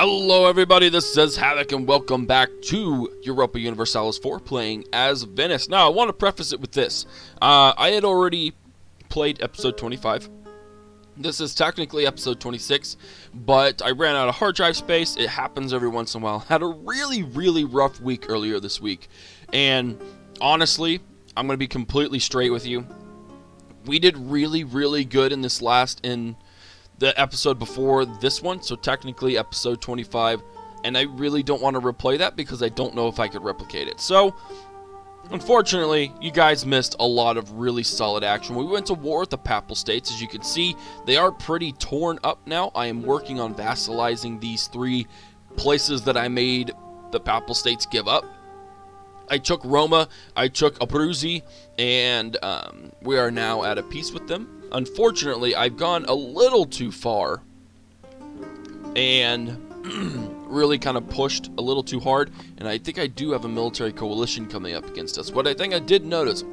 Hello everybody, this is HvorHavoc and welcome back to Europa Universalis 4 playing as Venice. Now I want to preface it with this. I had already played episode 25. This is technically episode 26, but I ran out of hard drive space. It happens every once in a while. Had a really rough week earlier this week. And honestly, I'm going to be completely straight with you. We did really good in this in the episode before this one, so technically episode 25, and I really don't want to replay that because I don't know if I could replicate it. So, unfortunately, you guys missed a lot of really solid action. We went to war with the Papal States. As you can see, they are pretty torn up now. I am working on vassalizing these three places that I made the Papal States give up. I took Roma, I took Abruzzi, and we are now at a peace with them. Unfortunately, I've gone a little too far and really kind of pushed a little too hard, and I think I do have a military coalition coming up against us. What I think I did notice,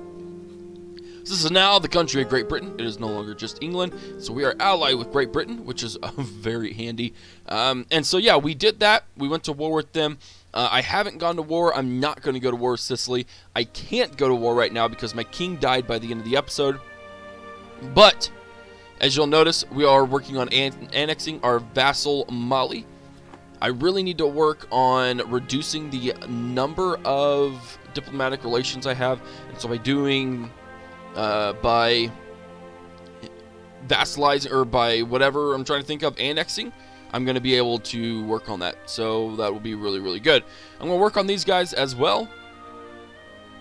this is now the country of Great Britain. It is no longer just England, so we are allied with Great Britain, which is very handy. And so yeah, we did that. We went to war with them. I haven't gone to war. I'm not going to go to war with Sicily. I can't go to war right now because my king died by the end of the episode. But, as you'll notice, we are working on annexing our vassal Mali. I really need to work on reducing the number of diplomatic relations I have. And so by doing, by vassalizing, or by whatever I'm trying to think of, annexing, I'm going to be able to work on that. So that will be really good. I'm going to work on these guys as well.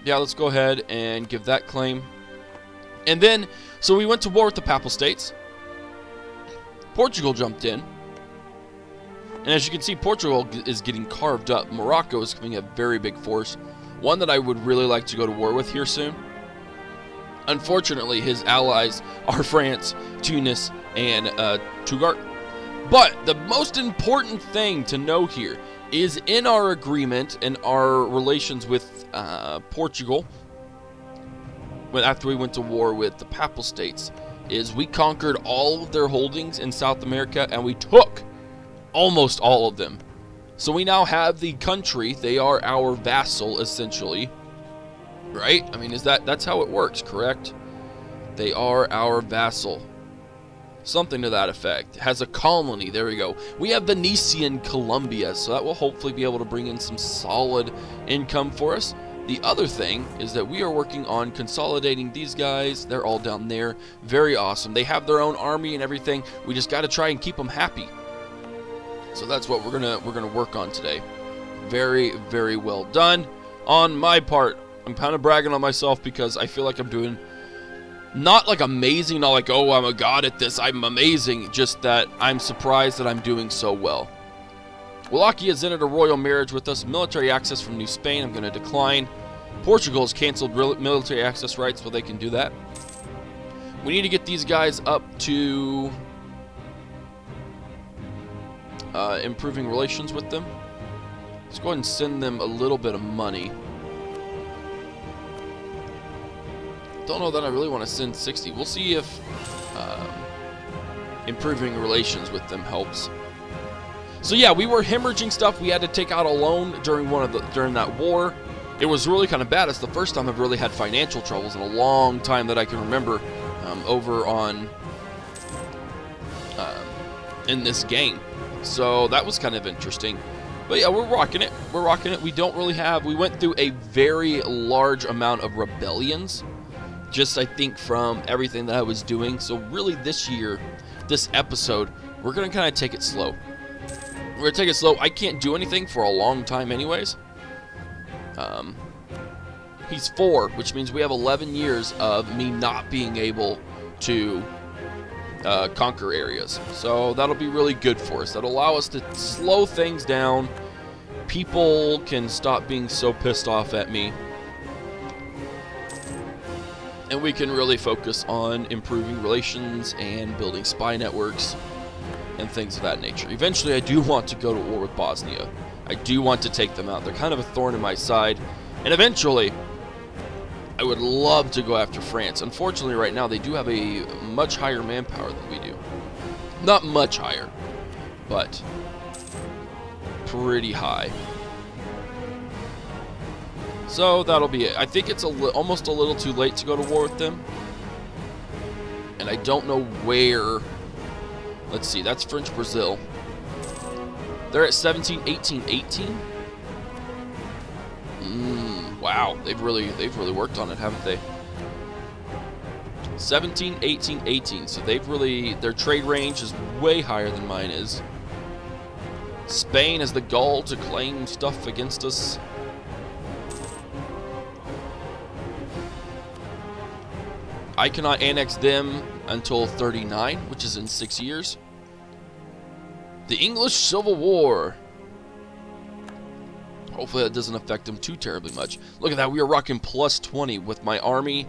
Yeah, let's go ahead and give that claim. And then, so we went to war with the Papal States. Portugal jumped in. And as you can see, Portugal is getting carved up. Morocco is coming a very big force. One that I would really like to go to war with here soon. Unfortunately, his allies are France, Tunis, and Tugart. But the most important thing to know here is in our agreement and our relations with Portugal, after we went to war with the Papal States, is we conquered all of their holdings in South America and we took almost all of them. So we now have the country. They are our vassal, essentially. Right? I mean, that's how it works, correct? They are our vassal. Something to that effect. Has a colony. There we go. We have Venetian Colombia, so that will hopefully be able to bring in some solid income for us. The other thing is that we are working on consolidating these guys. They're all down there. Very awesome. They have their own army and everything. We just got to try and keep them happy. So that's what we're gonna work on today. Very well done on my part. I'm kind of bragging on myself because I feel like I'm doing not like amazing, not like, oh, I'm a god at this. I'm amazing. Just that I'm surprised that I'm doing so well. Wallachia has entered a royal marriage with us. Military access from New Spain, I'm going to decline. Portugal has canceled military access rights, well, they can do that. We need to get these guys up to improving relations with them. Let's go ahead and send them a little bit of money. Don't know that I really want to send 60. We'll see if improving relations with them helps. So yeah, we were hemorrhaging stuff. We had to take out a loan during that war. It was really kind of bad. It's the first time I've really had financial troubles in a long time that I can remember over on in this game. So that was kind of interesting. But yeah, we're rocking it. We're rocking it. We don't really have. We went through a very large amount of rebellions, just I think from everything that I was doing. So really, this year, this episode, we're gonna kind of take it slow. We're going to take it slow. I can't do anything for a long time anyways. He's 4, which means we have 11 years of me not being able to conquer areas. So that'll be really good for us. That'll allow us to slow things down. People can stop being so pissed off at me. And we can really focus on improving relations and building spy networks and things of that nature. Eventually, I do want to go to war with Bosnia. I do want to take them out. They're kind of a thorn in my side. And eventually, I would love to go after France. Unfortunately, right now, they do have a much higher manpower than we do. Not much higher, but pretty high. So that'll be it. I think it's almost a little too late to go to war with them. And I don't know where. Let's see, that's French Brazil. They're at 17, 18, 18. Wow, they've really worked on it, haven't they? 17, 18, 18. So they've really, their trade range is way higher than mine is. Spain has the gall to claim stuff against us. I cannot annex them until 39, which is in 6 years. The English Civil War. Hopefully that doesn't affect them too terribly much. Look at that, we are rocking plus 20 with my army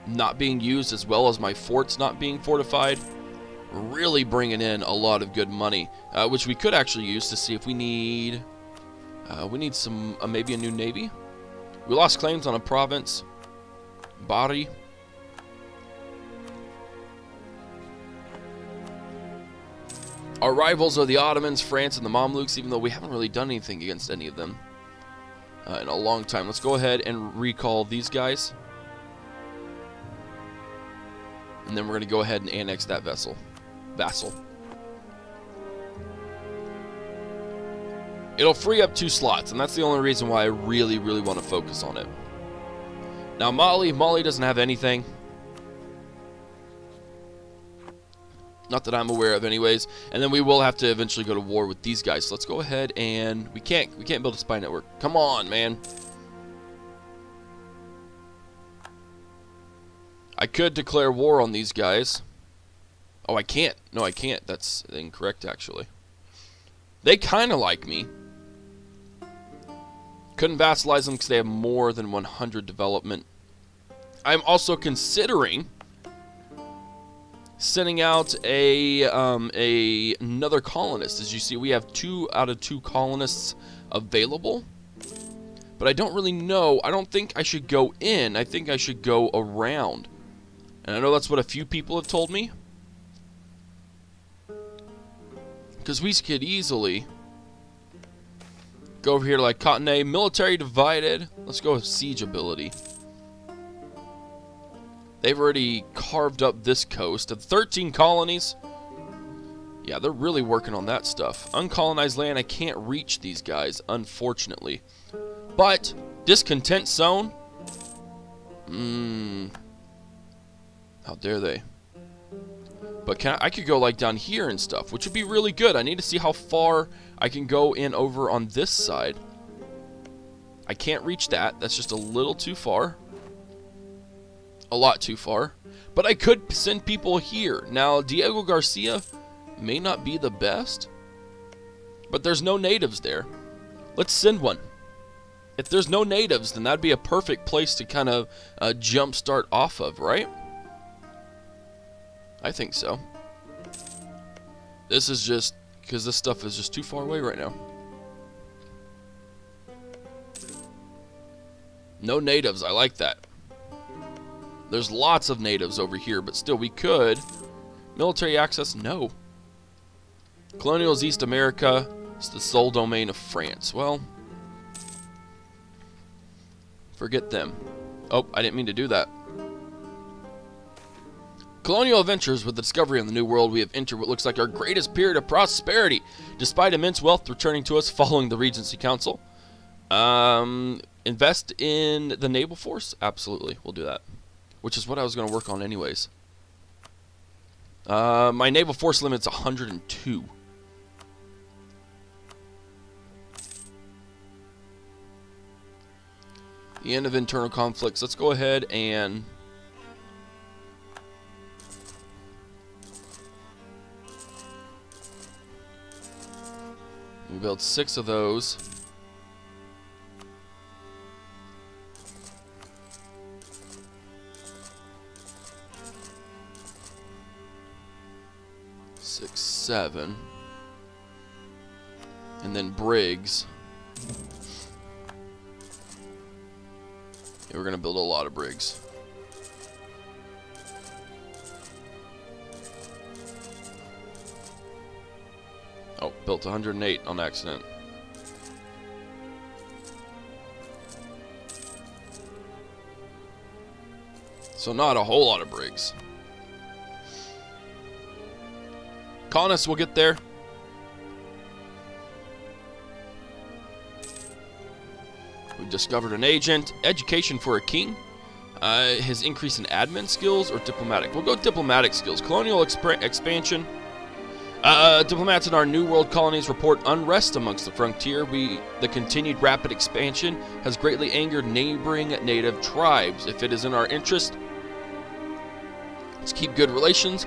not being used, as well as my forts not being fortified. Really bringing in a lot of good money, which we could actually use to see if we need some maybe a new navy. We lost claims on a province, Bari. Our rivals are the Ottomans, France, and the Mamluks, even though we haven't really done anything against any of them in a long time. Let's go ahead and recall these guys. And then we're going to go ahead and annex that vassal. It'll free up 2 slots, and that's the only reason why I really want to focus on it. Now Mali doesn't have anything. Not that I'm aware of anyways. And then we will have to eventually go to war with these guys. So let's go ahead and we can't build a spy network. Come on, man. I could declare war on these guys. Oh, I can't. No, I can't. That's incorrect, actually. They kind of like me. Couldn't vassalize them because they have more than 100 development. I'm also considering sending out another colonist. As you see, we have 2 out of 2 colonists available. But I don't really know. I don't think I should go in. I think I should go around. And I know that's what a few people have told me. Because we could easily go over here to like Cotonay. Military divided. Let's go with siege ability. They've already carved up this coast of 13 colonies. Yeah, they're really working on that stuff. Uncolonized land, I can't reach these guys, unfortunately. But, discontent zone? How dare they? But I could go like down here and stuff, which would be really good. I need to see how far I can go in over on this side. I can't reach that. That's just a little too far. A lot too far. But I could send people here. Now, Diego Garcia may not be the best, but there's no natives there. Let's send one. If there's no natives, then that'd be a perfect place to kind of jumpstart off of, right? I think so. This is just because this stuff is just too far away right now. No natives, I like that. There's lots of natives over here, but still we could. Military access, no. Colonials East America, it's the sole domain of France. Well, forget them. Oh, I didn't mean to do that. Colonial adventures. With the discovery of the New World, we have entered what looks like our greatest period of prosperity, despite immense wealth returning to us following the Regency Council. Invest in the naval force? Absolutely, we'll do that. Which is what I was going to work on anyways. My naval force limit's 102. The end of internal conflicts. Let's go ahead and we build 6 of those. Six, 7. And then brigs. Yeah, we're gonna build a lot of brigs. Oh, built 108 on accident. So not a whole lot of brigs. Colonists will get there. We've discovered an agent. Education for a king. His increase in admin skills or diplomatic? We'll go diplomatic skills. Colonial expansion. Diplomats in our New World colonies report unrest amongst the frontier. The continued rapid expansion has greatly angered neighboring native tribes. If it is in our interest, let's keep good relations.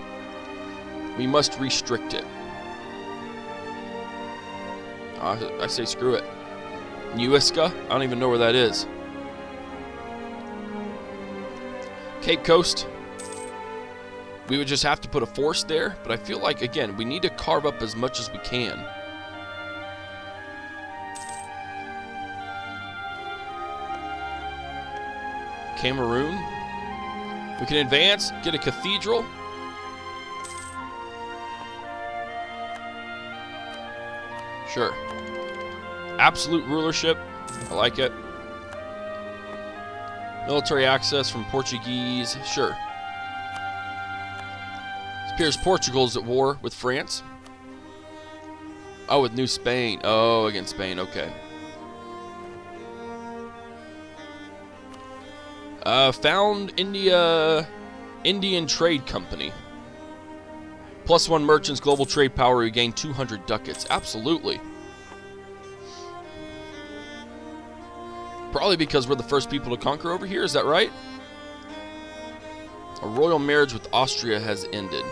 We must restrict it. I say screw it. Newiska? I don't even know where that is. Cape Coast. We would just have to put a force there, but I feel like, again, we need to carve up as much as we can. Cameroon. We can advance, get a cathedral. Sure. Absolute rulership. I like it. Military access from Portuguese. Sure. It appears Portugal's at war with France. Oh, with New Spain. Oh, against Spain. Okay. Found Indian Trade Company. +1 merchants, global trade power. We gain 200 ducats. Absolutely. Probably because we're the first people to conquer over here. Is that right? A royal marriage with Austria has ended.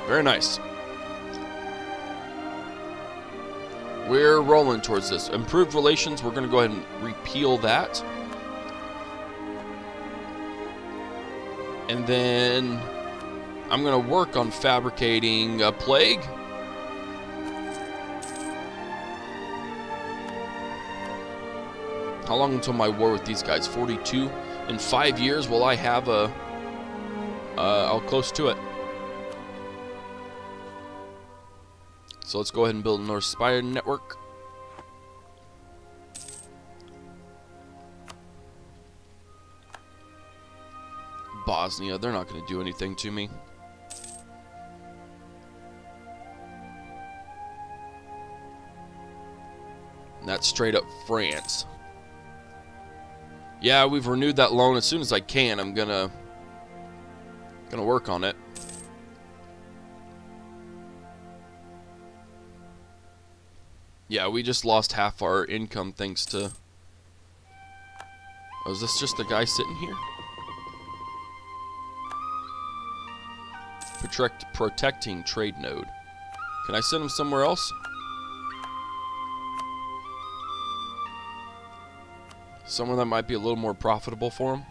Very nice. We're rolling towards this. Improved relations. We're going to go ahead and repeal that. And then I'm going to work on fabricating a plague. How long until my war with these guys? 42. In 5 years, will I have a... I'll close to it. So let's go ahead and build a North Spire network. Bosnia, they're not going to do anything to me. And that's straight up France. Yeah, we've renewed that loan. As soon as I can, I'm gonna work on it. Yeah, we just lost half our income thanks to... Oh, is this just the guy sitting here? Protecting trade node. Can I send him somewhere else? Somewhere that might be a little more profitable for him.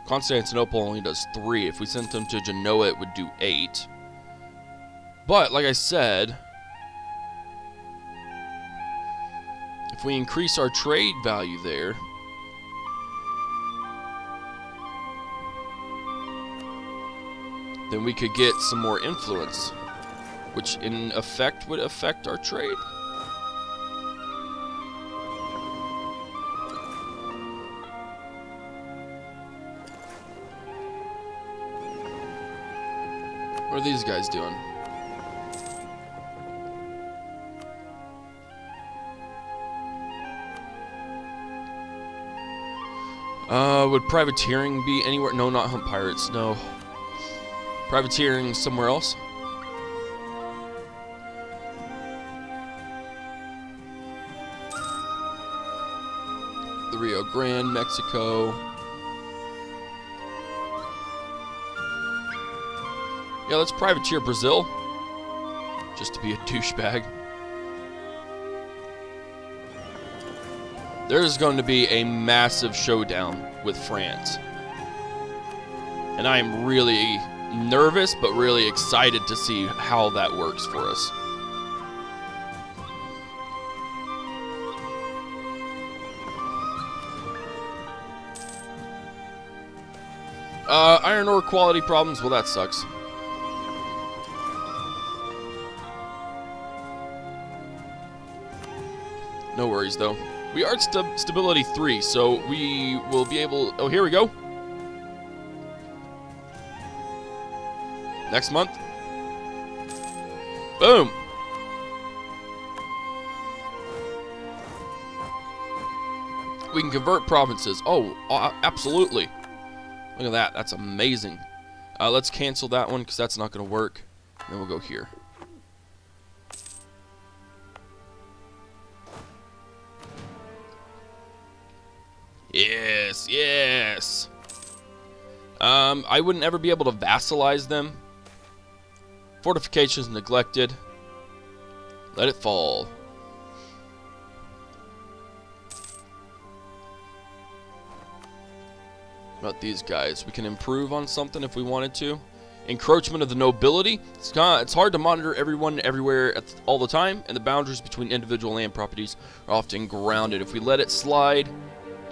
Constantinople only does 3. If we sent them to Genoa, it would do 8. But, like I said, if we increase our trade value there, then we could get some more influence, which in effect would affect our trade. What are these guys doing? Would privateering be anywhere? No, not hunt pirates, no. Privateering somewhere else? The Rio Grande, Mexico. Yeah, let's privateer Brazil. Just to be a douchebag. There's going to be a massive showdown with France. And I am really nervous, but really excited to see how that works for us. Iron ore quality problems, well, that sucks. No worries, though. We are at stability 3, so we will be able... Oh, here we go. Next month. Boom. We can convert provinces. Oh, absolutely. Look at that. That's amazing. Let's cancel that one because that's not going to work. Then we'll go here. Yes, yes. I wouldn't ever be able to vassalize them. Fortifications neglected. Let it fall. About these guys, we can improve on something if we wanted to. Encroachment of the nobility. It's hard to monitor everyone everywhere all the time, and the boundaries between individual land properties are often grounded. If we let it slide,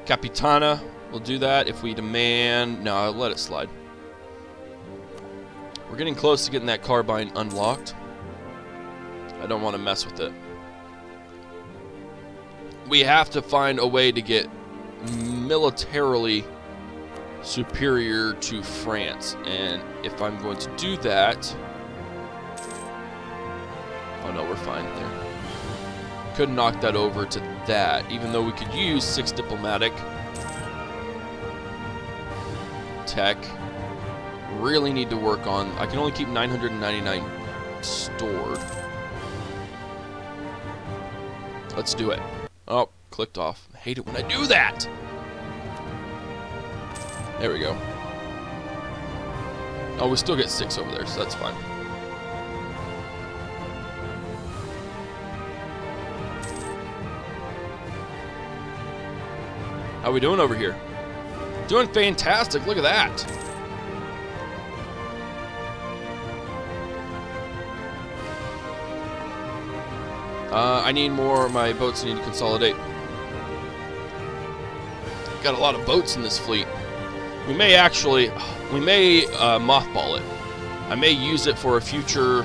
Capitana will do that. If we demand, no, I'll let it slide. We're getting close to getting that carbine unlocked. I don't want to mess with it. We have to find a way to get militarily superior to France, and if I'm going to do that, oh no, we're fine there. Could knock that over to that, even though we could use 6 diplomatic tech. Really need to work on. I can only keep 999 stored. Let's do it. Oh, clicked off. I hate it when I do that. There we go. Oh, we still get 6 over there, so that's fine. How we doing over here? Doing fantastic. Look at that. I need more. My boats need to consolidate. Got a lot of boats in this fleet. We may mothball it. I may use it for a future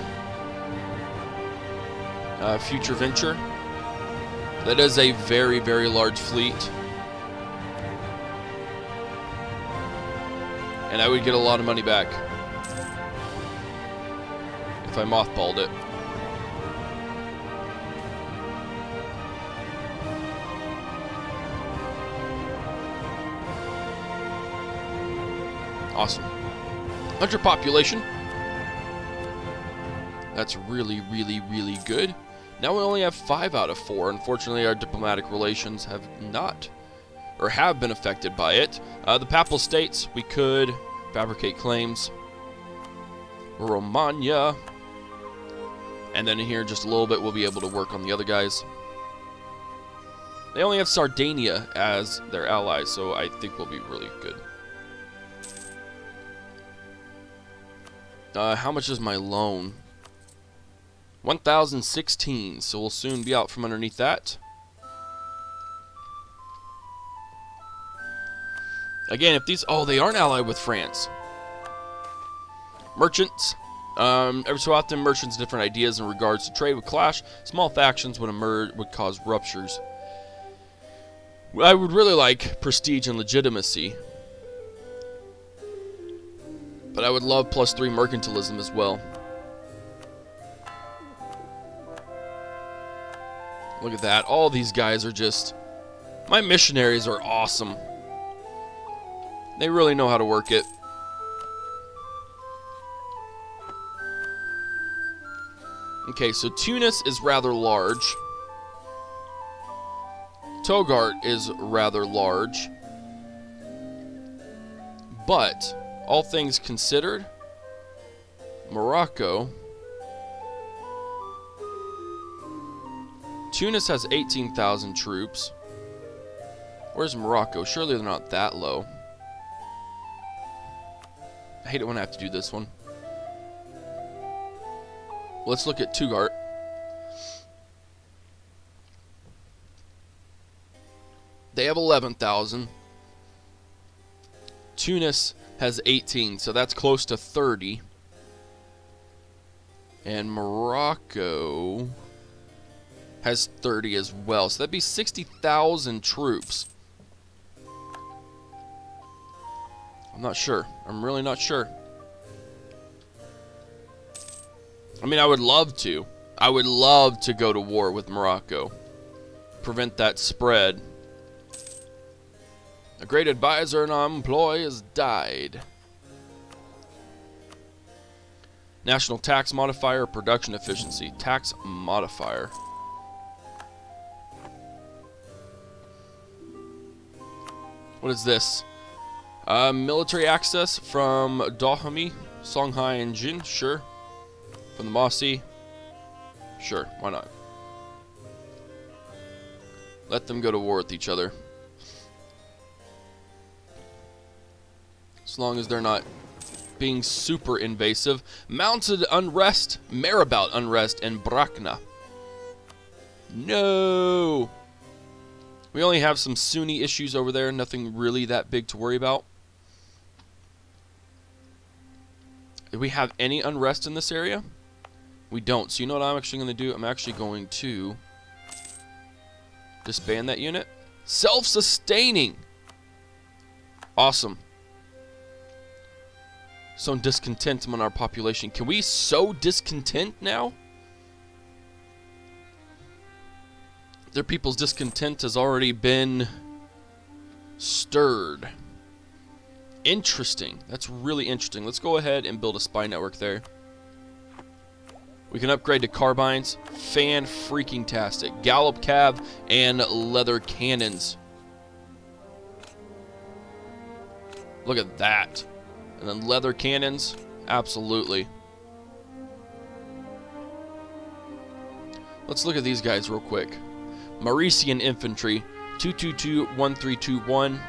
venture. That is a very, very large fleet. And I would get a lot of money back if I mothballed it. Awesome. 100 population. That's really, really, really good. Now we only have 5 out of 4. Unfortunately, our diplomatic relations have not, or have been affected by it. The Papal States, we could fabricate claims. Romagna. And then in here, just a little bit, we'll be able to work on the other guys. They only have Sardinia as their allies, so I think we'll be really good. How much is my loan? 1,016, so we'll soon be out from underneath that. Again, if these... Oh, they aren't allied with France. Merchants. Every so often, merchants' different ideas in regards to trade would clash. Small factions would emerge, would cause ruptures. I would really like prestige and legitimacy. But I would love +3 mercantilism as well. Look at that. All these guys are just... My missionaries are awesome. They really know how to work it. Okay, so Tunis is rather large. Togart is rather large. But... all things considered, Morocco, Tunis has 18,000 troops. Where's Morocco? Surely they're not that low. I hate it when I have to do this one. Let's look at Tugart. They have 11,000. Tunis has 18, so that's close to 30. And Morocco has 30 as well. So that'd be 60,000 troops. I'm not sure. I'm really not sure. I mean, I would love to. I would love to go to war with Morocco. Prevent that spread. A great advisor in our employ has died. National tax modifier, production efficiency. Tax modifier. What is this? Military access from Dahomey, Songhai, and Jin. Sure. From the Mossy. Sure, why not? Let them go to war with each other. As long as they're not being super invasive. Mounted unrest, Marabout unrest, and Brakna. No! We only have some Sunni issues over there, nothing really that big to worry about. Do we have any unrest in this area? We don't. So you know what I'm actually going to do? I'm actually going to disband that unit. Self-sustaining! Awesome. Sow discontent among our population. Can we sow discontent now? Their people's discontent has already been stirred. Interesting. That's really interesting. Let's go ahead and build a spy network there. We can upgrade to carbines. Fan-freaking-tastic. Gallop cav and leather cannons. Look at that. And then leather cannons. Absolutely. Let's look at these guys real quick. Mauritian infantry. 222-1321.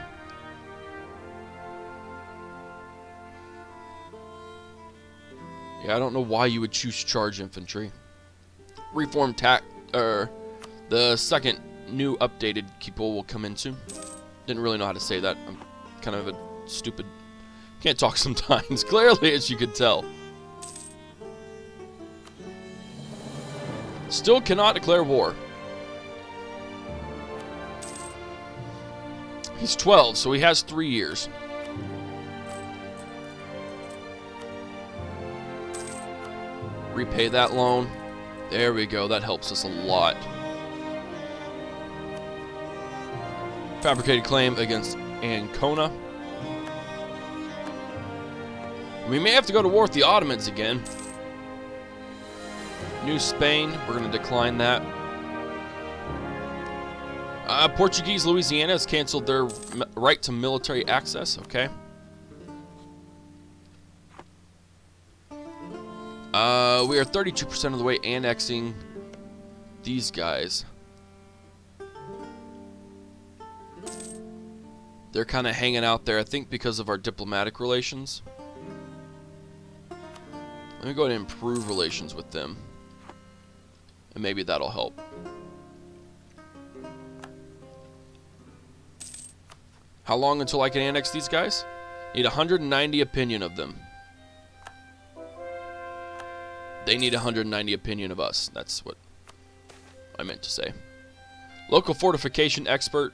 Yeah, I don't know why you would choose charge infantry. Reform the second new updated people will come in soon. Didn't really know how to say that. I'm kind of a stupid... Can't talk sometimes, clearly, as you could tell. Still cannot declare war. He's 12, so he has 3 years. Repay that loan. There we go. That helps us a lot. Fabricated claim against Ancona. We may have to go to war with the Ottomans again. New Spain. We're going to decline that. Portuguese Louisiana has canceled their right to military access. Okay. We are 32% of the way annexing these guys. They're kind of hanging out there, I think, because of our diplomatic relations. Let me go ahead and improve relations with them. And maybe that'll help. How long until I can annex these guys? Need 190 opinion of them. They need 190 opinion of us. That's what I meant to say. Local fortification expert.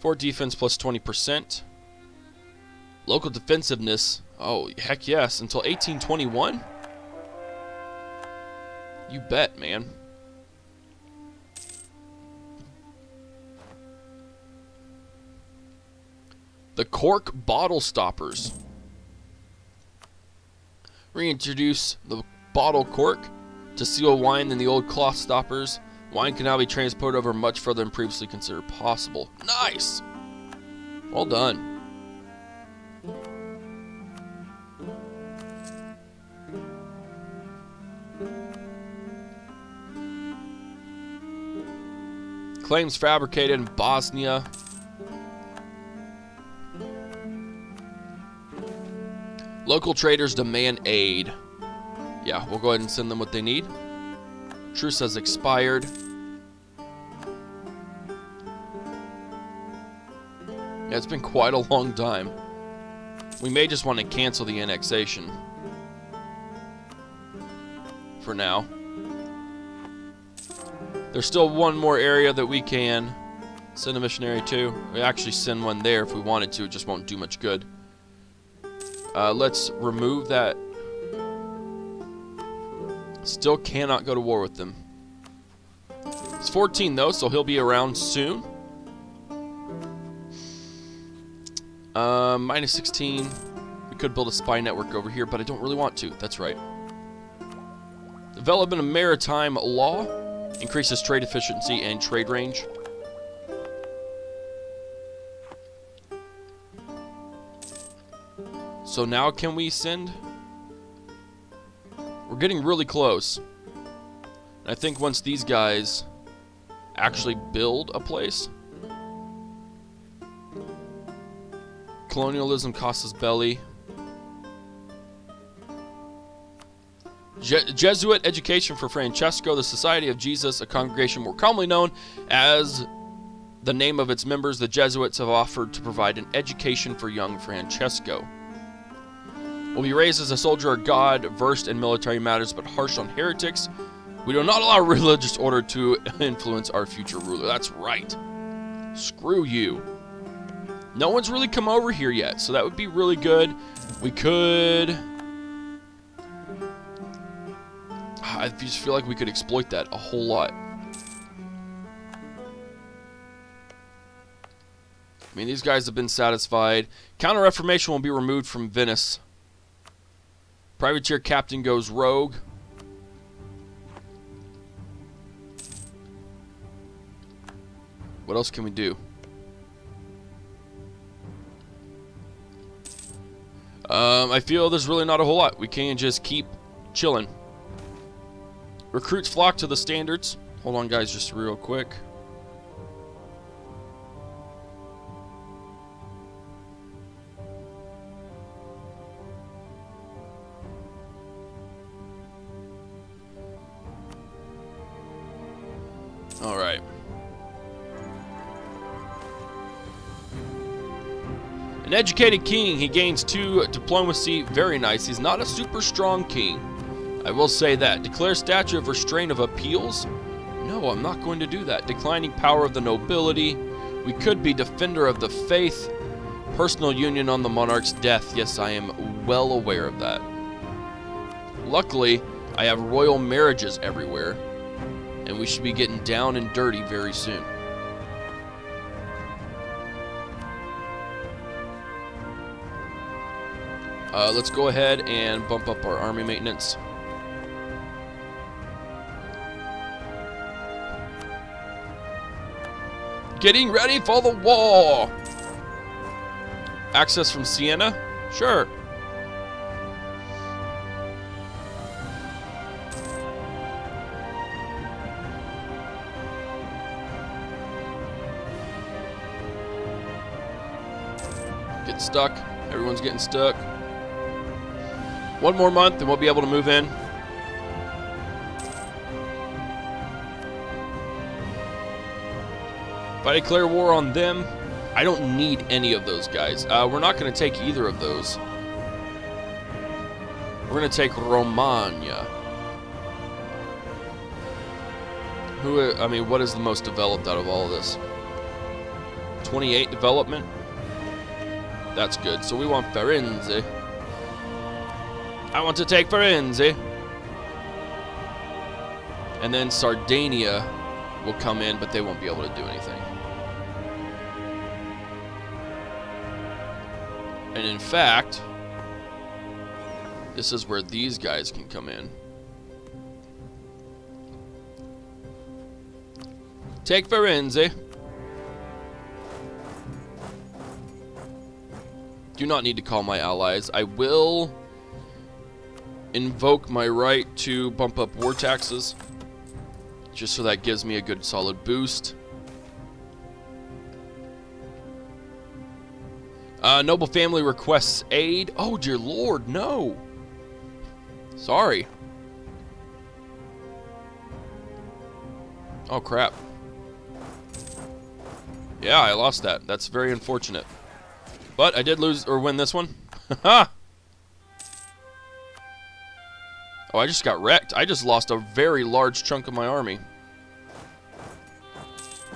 Fort defense plus 20%. Local defensiveness. Oh, heck yes. Until 1821? You bet, man. The cork bottle stoppers. Reintroduce the bottle cork to seal wine in the old cloth stoppers. Wine can now be transported over much further than previously considered possible. Nice! Well done. Claims fabricated in Bosnia. Local traders demand aid. Yeah, we'll go ahead and send them what they need. Truce has expired. Yeah, it's been quite a long time. We may just want to cancel the annexation. For now. There's still one more area that we can send a missionary to. We actually send one there if we wanted to. It just won't do much good. Let's remove that. Still cannot go to war with them. It's 14 though, so he'll be around soon. Minus 16. We could build a spy network over here, but I don't really want to. That's right. Development of maritime law increases trade efficiency and trade range. So now can we send? We're getting really close. And I think once these guys actually build a place. Colonialism costs us belly. Jesuit education for Francesco, the Society of Jesus, a congregation more commonly known as the name of its members. The Jesuits have offered to provide an education for young Francesco. Will be raised as a soldier of God, versed in military matters, but harsh on heretics. We do not allow religious order to influence our future ruler. That's right. Screw you. No one's really come over here yet, so that would be really good. We could... I just feel like we could exploit that a whole lot. I mean, these guys have been satisfied. Counter-Reformation will be removed from Venice. Privateer captain goes rogue. What else can we do? I feel there's really not a whole lot. We can just keep chilling. Recruits flock to the standards. Hold on, guys, just real quick. All right. An educated king. He gains 2 diplomacy. Very nice. He's not a super strong king. I will say that. Declare statute of restraint of appeals. No, I'm not going to do that. Declining power of the nobility. We could be defender of the faith. Personal union on the monarch's death. Yes, I am well aware of that. Luckily, I have royal marriages everywhere. And we should be getting down and dirty very soon. Let's go ahead and bump up our army maintenance. Getting ready for the war! Access from Siena? Sure. Get stuck. Everyone's getting stuck. 1 more month and we'll be able to move in. If I declare war on them, I don't need any of those guys. We're not going to take either of those. We're going to take Romagna. I mean, what is the most developed out of all of this? 28 development? That's good. So we want Firenze. I want to take Firenze. And then Sardinia will come in, but they won't be able to do anything. And in fact, this is where these guys can come in. Take Firenze. Do not need to call my allies. I will invoke my right to bump up war taxes, just so that gives me a good solid boost. Noble family requests aid. Oh dear lord, no. Sorry. Oh crap. Yeah, I lost that. That's very unfortunate. But I did lose or win this one. Haha. Oh, I just got wrecked. I just lost a very large chunk of my army.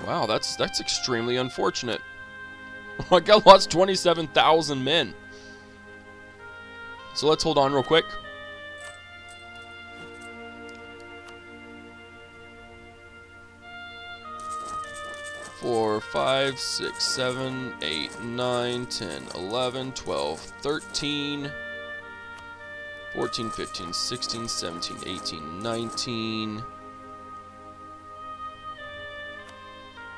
Wow, that's extremely unfortunate. I lost 27,000 men. So let's hold on real quick. 4, 5, 6, 7, 8, 9, 10, 11, 12, 13, 14, 15, 16, 17, 18, 19,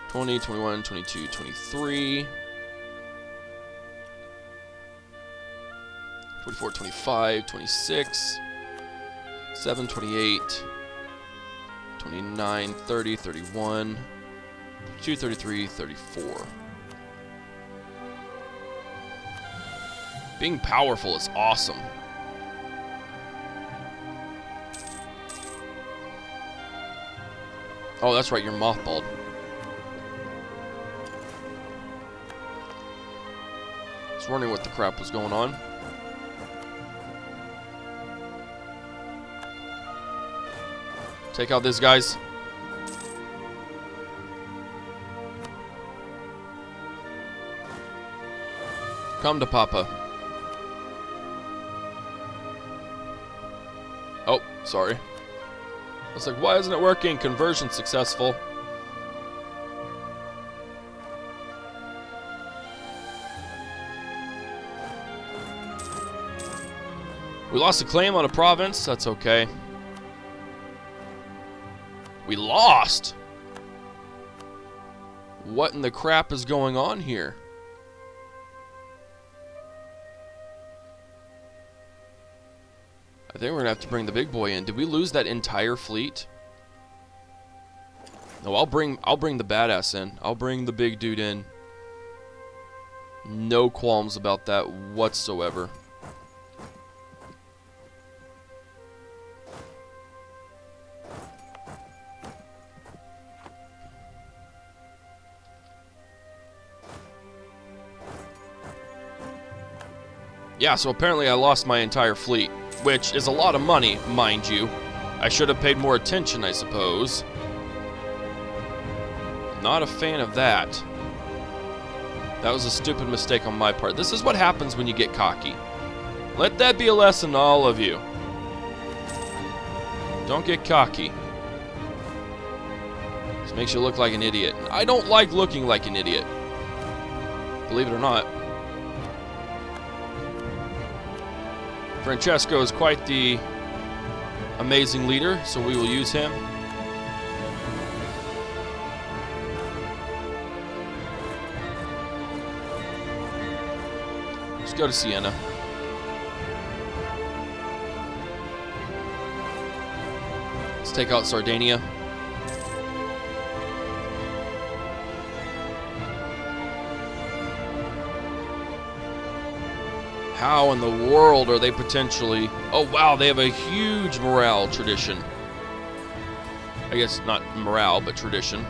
20, 21, 22, 23, 24, 25, 26, 7, 28, 29, 30, 31, 32, 33, 34. Being powerful is awesome. Oh, that's right, you're mothballed. I was wondering what the crap was going on. Take out these guys. Come to Papa. Oh, sorry. I was like, why isn't it working? Conversion successful. We lost a claim on a province. That's okay. We lost? What in the crap is going on here? I think we're gonna have to bring the big boy in. Did we lose that entire fleet? No, I'll bring the badass in. I'll bring the big dude in. No qualms about that whatsoever. Yeah, so apparently I lost my entire fleet, which is a lot of money, mind you. I should have paid more attention, I suppose. Not a fan of that. That was a stupid mistake on my part. This is what happens when you get cocky. Let that be a lesson to all of you. Don't get cocky. This makes you look like an idiot. I don't like looking like an idiot. Believe it or not. Francesco is quite the amazing leader, so we will use him. Let's go to Siena. Let's take out Sardinia. How in the world are they potentially... Oh, wow, they have a huge morale tradition. I guess not morale, but tradition.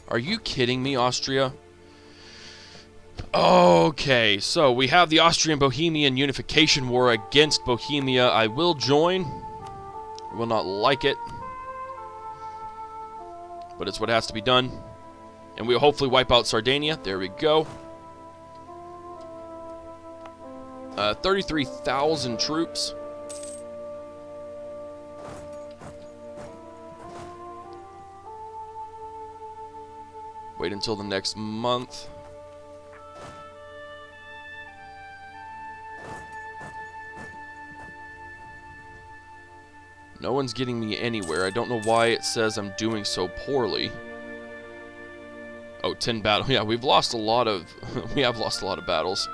Are you kidding me, Austria? Okay, so we have the Austrian-Bohemian Unification War against Bohemia. I will join. I will not like it. But it's what has to be done. And we'll hopefully wipe out Sardinia. There we go. 33,000 troops. Wait until the next month. No one's getting me anywhere. I don't know why it says I'm doing so poorly. Oh, 10 battles. Yeah, we've lost a lot of... we have lost a lot of battles.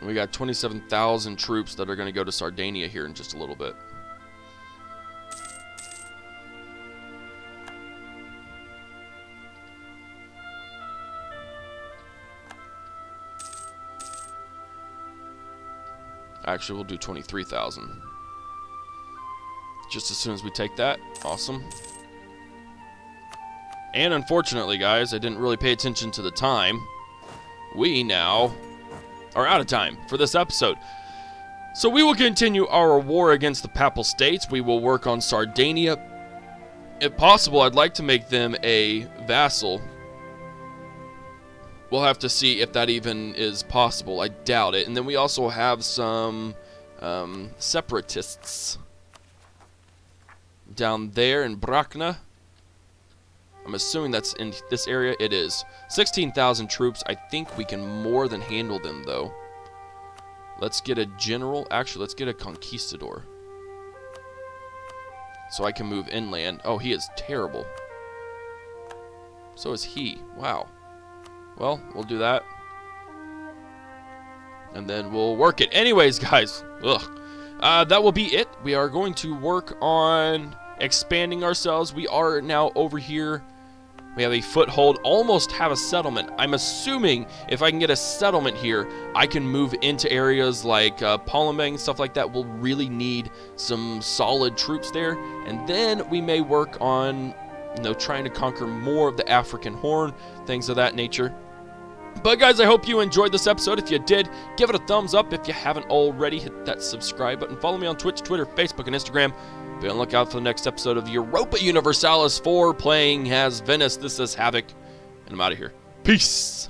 And we got 27,000 troops that are going to go to Sardinia here in just a little bit. Actually, we'll do 23,000. Just as soon as we take that. Awesome. And unfortunately, guys, I didn't really pay attention to the time. we now are out of time for this episode. So we will continue our war against the Papal States. We will work on Sardinia. If possible, I'd like to make them a vassal. We'll have to see if that even is possible. I doubt it. And then we also have some separatists down there in Brachna. I'm assuming that's in this area. It is. 16,000 troops. I think we can more than handle them, though. Let's get a general. Actually, let's get a conquistador. So I can move inland. Oh, he is terrible. So is he. Wow. Well, we'll do that. And then we'll work it. Anyways, guys. That will be it. We are going to work on expanding ourselves. We are now over here. We have a foothold, almost have a settlement. I'm assuming if I can get a settlement here, I can move into areas like Palembang, stuff like that. We'll really need some solid troops there. And then we may work on, you know, trying to conquer more of the African Horn, things of that nature. But guys, I hope you enjoyed this episode. If you did, give it a thumbs up. If you haven't already, hit that subscribe button. Follow me on Twitch, Twitter, Facebook, and Instagram. Be on the lookout for the next episode of Europa Universalis 4 playing as Venice. This is Havoc, and I'm out of here. Peace!